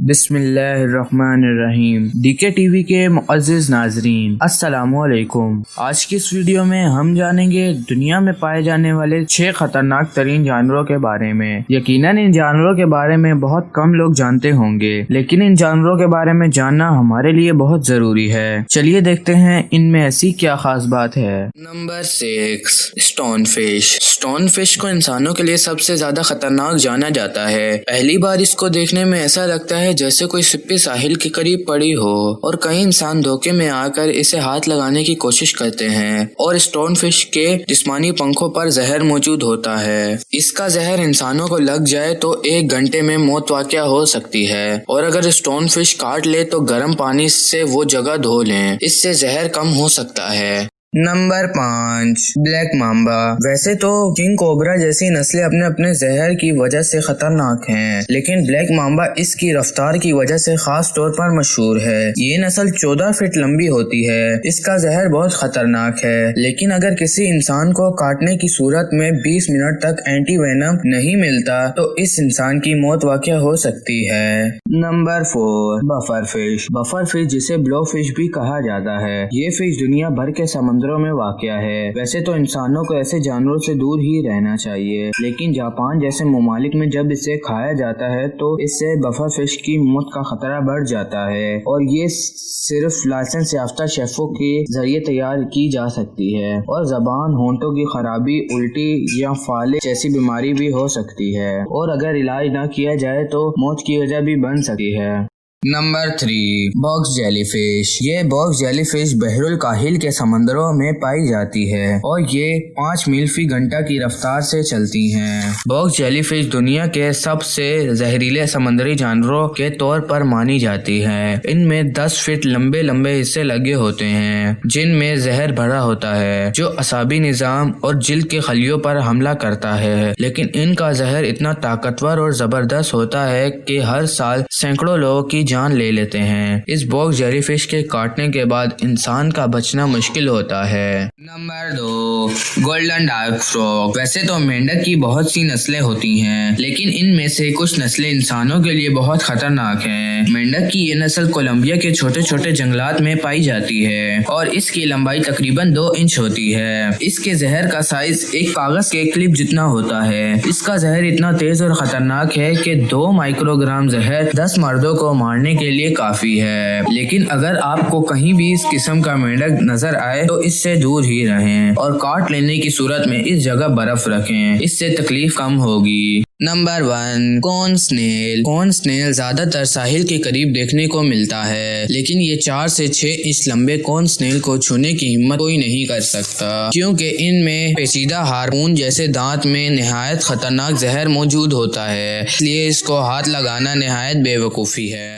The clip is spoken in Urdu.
بسم اللہ الرحمن الرحیم۔ ڈی کے ٹی وی کے معزز ناظرین، السلام علیکم۔ آج کی اس ویڈیو میں ہم جانیں گے دنیا میں پائے جانے والے 6 خطرناک ترین جانوروں کے بارے میں۔ یقیناً ان جانوروں کے بارے میں بہت کم لوگ جانتے ہوں گے، لیکن ان جانوروں کے بارے میں جاننا ہمارے لیے بہت ضروری ہے۔ چلیے دیکھتے ہیں ان میں ایسی کیا خاص بات ہے۔ Number 6، stone fish. Stone fish کو انسانوں کے لیے سب سے زیادہ خطرناک جانا جاتا ہے۔ پہلی بار اس کو دیکھنے میں ایسا لگتا ہے جیسے کوئی سپی ساحل کے قریب پڑی ہو، اور کئی انسان دھوکے میں آ کر اسے ہاتھ لگانے کی کوشش کرتے ہیں۔ اور اسٹون فش کے جسمانی پنکھوں پر زہر موجود ہوتا ہے۔ اس کا زہر انسانوں کو لگ جائے تو 1 گھنٹے میں موت واقع ہو سکتی ہے، اور اگر اسٹون فش کاٹ لے تو گرم پانی سے وہ جگہ دھو لیں، اس سے زہر کم ہو سکتا ہے۔ Number 5، black mamba. ویسے تو کنگ کوبرا جیسی نسلیں اپنے زہر کی وجہ سے خطرناک ہیں، لیکن بلیک مامبا اس کی رفتار کی وجہ سے خاص طور پر مشہور ہے۔ یہ نسل 14 فٹ لمبی ہوتی ہے۔ اس کا زہر بہت خطرناک ہے، لیکن اگر کسی انسان کو کاٹنے کی صورت میں 20 منٹ تک اینٹی وینم نہیں ملتا تو اس انسان کی موت واقع ہو سکتی ہے۔ Number 4، buffer fish. Buffer fish جسے بلو فش بھی کہا جاتا ہے، یہ فش دنیا بھر کے سمندروں میں واقع ہے۔ ویسے تو انسانوں کو ایسے جانوروں سے دور ہی رہنا چاہیے، لیکن جاپان جیسے ممالک میں جب اسے کھایا جاتا ہے تو اس سے بفر فش کی موت کا خطرہ بڑھ جاتا ہے، اور یہ صرف لائسنس یافتہ شیفوں کے ذریعے تیار کی جا سکتی ہے، اور زبان، ہونٹوں کی خرابی، الٹی یا فالج جیسی بیماری بھی ہو سکتی ہے، اور اگر علاج نہ کیا جائے تو موت کی وجہ بھی بن سکتی ہے۔ Number 3، box jelly fish. یہ باکس جیلی فش بحر الکاہل کے سمندروں میں پائی جاتی ہے، اور یہ 5 میل فی گھنٹہ کی رفتار سے چلتی ہیں۔ باکس جیلی فش دنیا کے سب سے زہریلے سمندری جانوروں کے طور پر مانی جاتی ہے۔ ان میں 10 فٹ لمبے حصے لگے ہوتے ہیں، جن میں زہر بھرا ہوتا ہے، جو اعصابی نظام اور جلد کے خلیوں پر حملہ کرتا ہے۔ لیکن ان کا زہر اتنا طاقتور اور زبردست ہوتا ہے کہ ہر سال سینکڑوں لوگوں کی جان لے لیتے ہیں۔ اس باکس جیلی فش کے کاٹنے کے بعد انسان کا بچنا مشکل ہوتا ہے۔ Number 2، golden dark frog. ویسے تو مینڈک کی بہت سی نسلیں ہوتی ہیں، لیکن ان میں سے کچھ نسلیں انسانوں کے لیے بہت خطرناک ہیں۔ مینڈک کی یہ نسل کولمبیا کے چھوٹے جنگلات میں پائی جاتی ہے، اور اس کی لمبائی تقریباً 2 انچ ہوتی ہے۔ اس کے زہر کا سائز ایک کاغذ کے کلپ جتنا ہوتا ہے۔ اس کا زہر اتنا تیز اور خطرناک ہے کہ 2 مائکرو گرام زہر 10 مردوں کو مارنے کے لیے کافی ہے۔ لیکن اگر آپ کو کہیں بھی اس قسم کا مینڈک نظر آئے تو اس سے دور ہی رہیں، اور کاٹ لینے کی صورت میں اس جگہ برف رکھیں، اس سے تکلیف کم ہوگی۔ نمبر 1، کون سنیل۔ کون سنیل زیادہ تر ساحل کے قریب دیکھنے کو ملتا ہے، لیکن یہ 4 سے 6 انچ لمبے کون سنیل کو چھونے کی ہمت کوئی نہیں کر سکتا، کیونکہ ان میں پیچیدہ ہارپون جیسے دانت میں نہایت خطرناک زہر موجود ہوتا ہے، اس لیے اس کو ہاتھ لگانا نہایت بے وقوفی ہے۔